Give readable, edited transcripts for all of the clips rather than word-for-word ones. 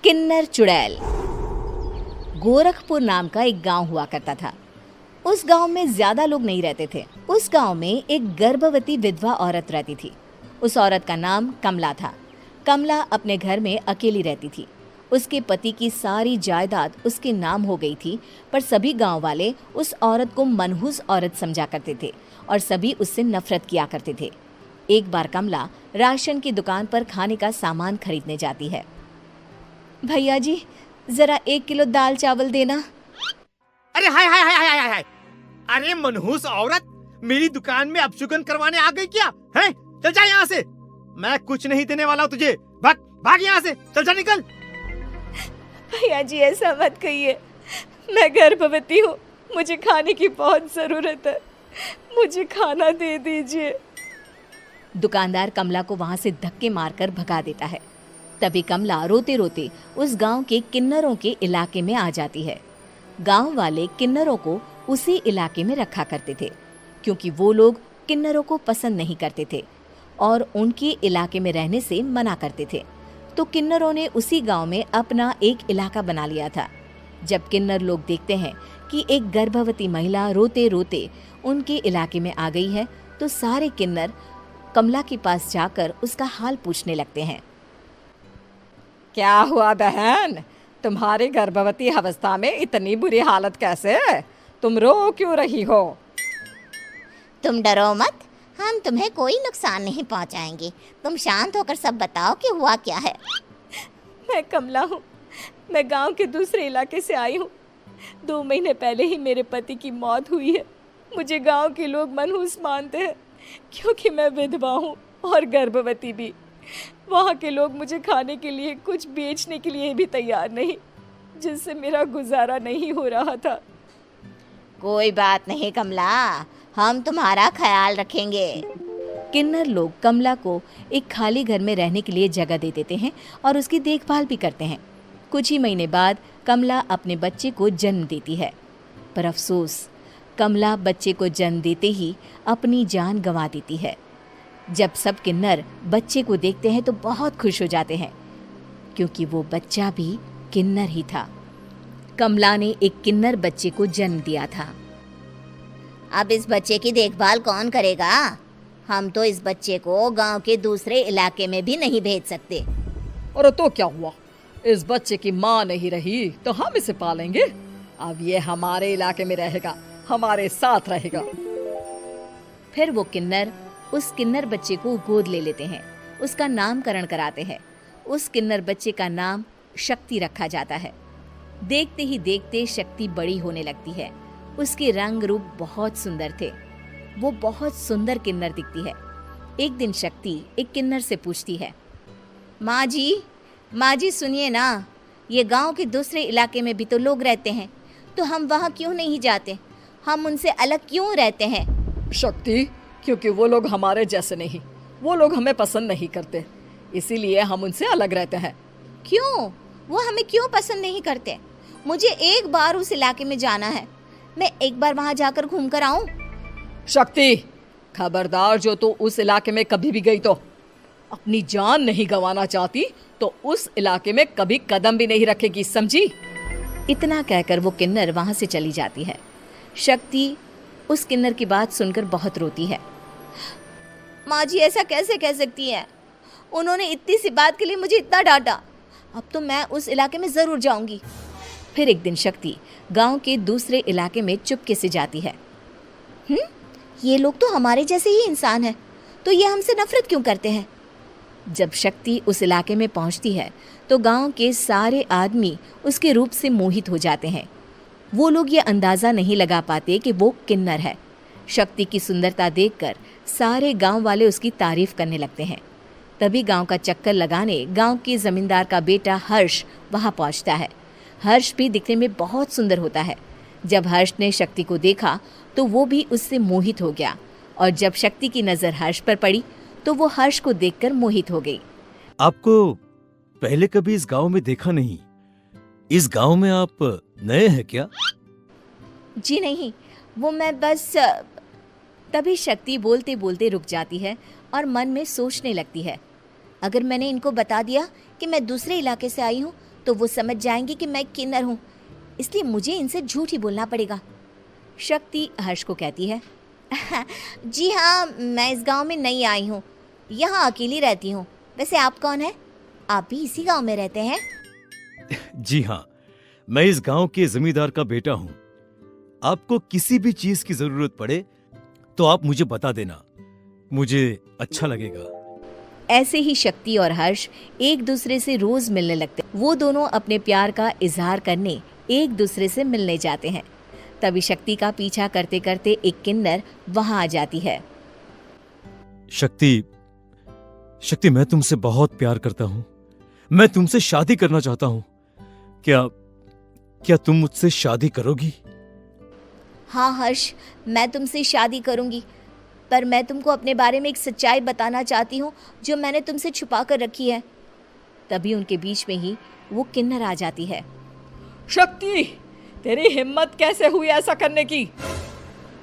किन्नर चुड़ैल। गोरखपुर नाम का एक गांव हुआ करता था। उस गांव में ज्यादा लोग नहीं रहते थे। उस गांव में एक गर्भवती विधवा औरत रहती थी। उस औरत का नाम कमला था। कमला अपने घर में अकेली रहती थी। उसके पति की सारी जायदाद उसके नाम हो गई थी, पर सभी गांव वाले उस औरत को मनहूस औरत समझा करते थे और सभी उससे नफरत किया करते थे। एक बार कमला राशन की दुकान पर खाने का सामान खरीदने जाती है। भैया जी, जरा 1 किलो दाल चावल देना। अरे हाय हाय हाय हाय हाय हाय! अरे मनहूस औरत, मेरी दुकान में अपशुगन करवाने आ गई क्या? हैं? चल जा यहाँ से। मैं कुछ नहीं देने वाला हूँ तुझे। भाग भाग यहाँ से, चल जा, निकल। भैया जी, ऐसा मत कहिए। मैं गर्भवती हूँ, मुझे खाने की बहुत जरूरत है। मुझे खाना दे दीजिए। दुकानदार कमला को वहां से धक्के मारकर भगा देता है। तभी कमला रोते रोते उस गांव के किन्नरों के इलाके में आ जाती है। गांव वाले किन्नरों को उसी इलाके में रखा करते थे, क्योंकि वो लोग किन्नरों को पसंद नहीं करते थे और उनके इलाके में रहने से मना करते थे। तो किन्नरों ने उसी गांव में अपना एक इलाका बना लिया था। जब किन्नर लोग देखते हैं कि एक गर्भवती महिला रोते रोते उनके इलाके में आ गई है, तो सारे किन्नर कमला के पास जाकर उसका हाल पूछने लगते हैं। क्या हुआ बहन, तुम्हारी गर्भवती अवस्था में इतनी बुरी हालत कैसे है? तुम रो क्यों रही हो? तुम डरो मत, हम तुम्हें कोई नुकसान नहीं पहुंचाएंगे। तुम शांत होकर सब बताओ कि हुआ क्या है। मैं कमला हूँ। मैं गांव के दूसरे इलाके से आई हूँ। 2 महीने पहले ही मेरे पति की मौत हुई है। मुझे गांव के लोग मनहूस मानते हैं, क्योंकि मैं विधवा हूँ और गर्भवती भी। वहाँ के लोग मुझे खाने के लिए कुछ बेचने के लिए भी तैयार नहीं, जिससे मेरा गुजारा नहीं हो रहा था। कोई बात नहीं कमला, हम तुम्हारा ख्याल रखेंगे। किन्नर लोग कमला को एक खाली घर में रहने के लिए जगह दे देते हैं और उसकी देखभाल भी करते हैं। कुछ ही महीने बाद कमला अपने बच्चे को जन्म देती है, पर अफसोस, कमला बच्चे को जन्म देते ही अपनी जान गंवा देती है। जब सब किन्नर बच्चे को देखते हैं तो बहुत खुश हो जाते हैं, क्योंकि वो बच्चा भी किन्नर ही था। कमला ने एक किन्नर बच्चे को जन्म दिया था। अब इस बच्चे की देखभाल कौन करेगा? हम तो इस बच्चे को गांव के दूसरे इलाके में भी नहीं भेज सकते। और तो क्या हुआ, इस बच्चे की माँ नहीं रही तो हम इसे पालेंगे। अब ये हमारे इलाके में रहेगा, हमारे साथ रहेगा। फिर वो किन्नर उस किन्नर बच्चे को गोद ले लेते हैं, उसका नामकरण कराते हैं। उस किन्नर बच्चे का नाम शक्ति रखा जाता है। देखते ही देखते शक्ति बड़ी होने लगती है। उसके रंग रूप बहुत सुंदर थे। वो बहुत सुंदर किन्नर दिखती है। एक दिन शक्ति एक किन्नर से पूछती है, माँ जी सुनिए ना, ये गांव के दूसरे इलाके में भी तो लोग रहते हैं, तो हम वहाँ क्यों नहीं जाते? हम उनसे अलग क्यों रहते हैं? शक्ति, क्योंकि वो लोग हमारे जैसे नहीं, वो लोग हमें पसंद नहीं करते, इसीलिए हम उनसे अलग रहते हैं। क्यों? वो हमें क्यों पसंद नहीं करते? मुझे एक बार उस इलाके में जाना है। मैं एक बार वहाँ जाकर घूम कर आऊँ। शक्ति, खबरदार, जो तू उस इलाके में कभी भी गई तो अपनी जान नहीं गंवाना चाहती तो उस इलाके में कभी कदम भी नहीं रखेगी, समझी? इतना कहकर वो किन्नर वहाँ से चली जाती है। शक्ति उस किन्नर की बात सुनकर बहुत रोती है। माँ जी, ऐसा कैसे कह सकती हैं? उन्होंने इतनी सी बात के लिए मुझे इतना डांटा। अब तो मैं उस इलाके में ज़रूर जाऊंगी। फिर एक दिन शक्ति गांव के दूसरे इलाके में चुपके से जाती है। ये लोग तो हमारे जैसे ही इंसान हैं, तो ये हमसे नफरत क्यों करते हैं? जब शक्ति उस इलाके में पहुंचती है तो गांव के सारे आदमी उसके रूप से मोहित हो जाते हैं। वो लोग ये अंदाज़ा नहीं लगा पाते कि वो किन्नर है। शक्ति की सुंदरता देखकर सारे गांव वाले उसकी तारीफ करने लगते हैं। तभी गांव का चक्कर लगाने गांव के जमींदार का बेटा हर्ष वहां पहुंचता है। हर्ष भी दिखने में बहुत सुंदर होता है। जब हर्ष ने शक्ति को देखा तो वो भी उससे मोहित हो गया, और जब शक्ति की नज़र हर्ष पर पड़ी तो वो हर्ष को देखकर मोहित हो गई। आपको पहले कभी इस गांव में देखा नहीं। इस गांव में आप नए हैं क्या? जी नहीं, वो मैं बस। तभी शक्ति बोलते बोलते रुक जाती है और मन में सोचने लगती है, अगर मैंने इनको बता दिया कि मैं दूसरे इलाके से आई हूँ तो वो समझ जाएंगे कि मैं किन्नर हूँ, इसलिए मुझे इनसे झूठ ही बोलना पड़ेगा। शक्ति हर्ष को कहती है, जी हाँ, मैं इस गांव में नई आई हूँ, यहाँ अकेली रहती हूँ। वैसे आप कौन है? आप भी इसी गांव में रहते हैं? जी हाँ, मैं इस गांव के जमींदार का बेटा हूँ। आपको किसी भी चीज की जरूरत पड़े तो आप मुझे बता देना, मुझे अच्छा लगेगा। ऐसे ही शक्ति और हर्ष एक दूसरे से रोज मिलने लगते। वो दोनों अपने प्यार का इजहार करने एक दूसरे से मिलने जाते हैं। तभी शक्ति का पीछा करते करते एक किन्नर वहां आ जाती है। शक्ति, शक्ति, मैं तुमसे बहुत प्यार करता हूँ। मैं तुमसे शादी करना चाहता हूँ। क्या तुम मुझसे शादी करोगी? हाँ हर्ष, मैं तुमसे शादी करूँगी, पर मैं तुमको अपने बारे में एक सच्चाई बताना चाहती हूँ जो मैंने तुमसे छुपा कर रखी है। तभी उनके बीच में ही वो किन्नर आ जाती है। शक्ति, तेरी हिम्मत कैसे हुई ऐसा करने की?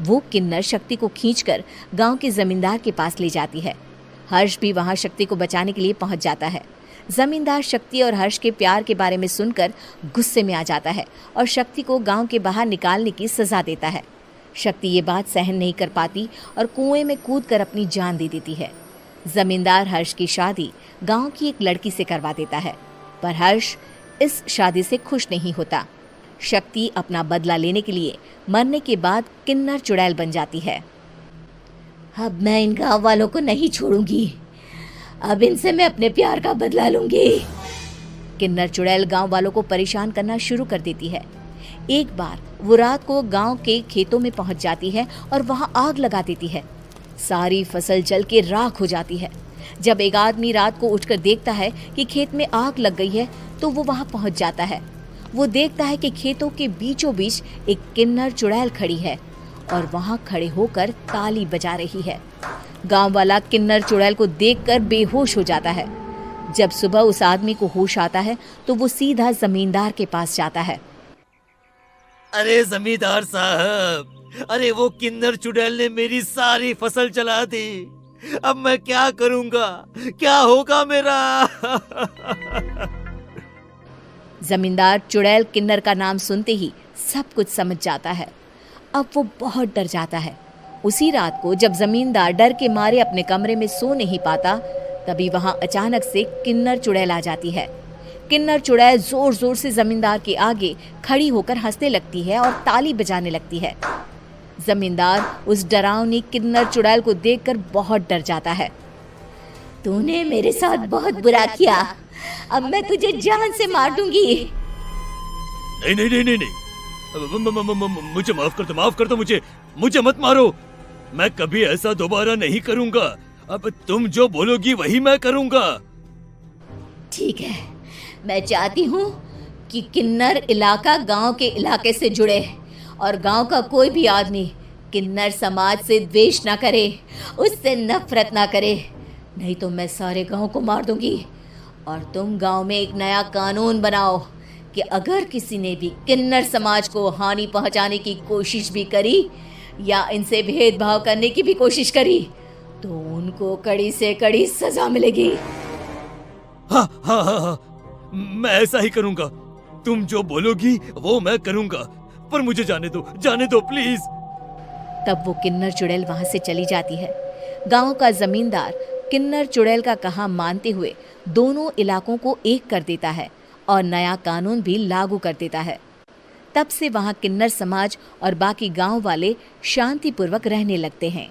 वो किन्नर शक्ति को खींचकर गांव के जमींदार के पास ले जाती है। हर्ष भी वहां शक्ति को बचाने के लिए पहुंच जाता है। जमींदार शक्ति और हर्ष के प्यार के बारे में सुनकर गुस्से में आ जाता है और शक्ति को गांव के बाहर निकालने की सजा देता है। शक्ति ये बात सहन नहीं कर पाती और कुएं में कूदकर अपनी जान दे देती है। जमींदार हर्ष की शादी गांव की एक लड़की से करवा देता है, पर हर्ष इस शादी से खुश नहीं होता। शक्ति अपना बदला लेने के लिए मरने के बाद किन्नर चुड़ैल बन जाती है। अब मैं इन गाँव वालों को नहीं छोड़ूंगी, अब इनसे मैं अपने प्यार का बदला लूंगी। किन्नर चुड़ैल गांव वालों को परेशान करना शुरू कर देती है। एक बार वो रात को गांव के खेतों में पहुंच जाती है और वहां आग लगा देती है। सारी फसल जल के राख हो जाती है। जब एक आदमी रात को उठकर देखता है कि खेत में आग लग गई है तो वो वहां पहुंच जाता है। वो देखता है कि खेतों के बीचों बीच एक किन्नर चुड़ैल खड़ी है और वहां खड़े होकर ताली बजा रही है। गांव वाला किन्नर चुड़ैल को देखकर बेहोश हो जाता है। जब सुबह उस आदमी को होश आता है तो वो सीधा जमींदार के पास जाता है। अरे जमींदार साहब, अरे वो किन्नर चुड़ैल ने मेरी सारी फसल जला दी। अब मैं क्या करूंगा? क्या होगा मेरा? जमींदार चुड़ैल किन्नर का नाम सुनते ही सब कुछ समझ जाता है। अब वो बहुत डर जाता है। उसी रात को जब जमींदार डर के मारे अपने कमरे में सो नहीं पाता, तभी वहां अचानक से किन्नर चुड़ैल आ जाती है। किन्नर चुड़ैल जोर जोर से जमींदार के आगे खड़ी होकर हंसने लगती है और ताली बजाने लगती है। जमींदार उस डरावनी किन्नर चुड़ैल को देखकर बहुत डर जाता है। तूने मेरे साथ बहुत बुरा किया, अब मैं तुझे जान से मार दूंगी। नहीं नहीं नहीं नहीं नहीं, मुझे माफ कर दो, मुझे मत मारो। मैं कभी ऐसा दोबारा नहीं करूंगा। अब तुम जो बोलोगी वही मैं करूंगा। ठीक है, मैं चाहती हूँ कि किन्नर इलाका गांव के इलाके से जुड़े और गांव का कोई भी आदमी किन्नर समाज से द्वेष ना करे, उससे नफरत ना करे, नहीं तो मैं सारे गांव को मार दूंगी। और तुम गांव में एक नया कानून बनाओ कि अगर किसी ने भी किन्नर समाज को हानि पहुंचाने की कोशिश भी करी या इनसे भेदभाव करने की भी कोशिश करी तो उनको कड़ी से कड़ी सजा मिलेगी। हाँ हाँ हाँ हाँ, मैं ऐसा ही करूंगा। तुम जो बोलोगी वो मैं करूंगा, पर मुझे जाने दो प्लीज। तब वो किन्नर चुड़ैल वहां से चली जाती है। गांव का जमींदार किन्नर चुड़ैल का कहा मानते हुए दोनों इलाकों को एक कर देता है और नया कानून भी लागू कर देता है। तब से वहां किन्नर समाज और बाकी गांव वाले शांतिपूर्वक रहने लगते हैं।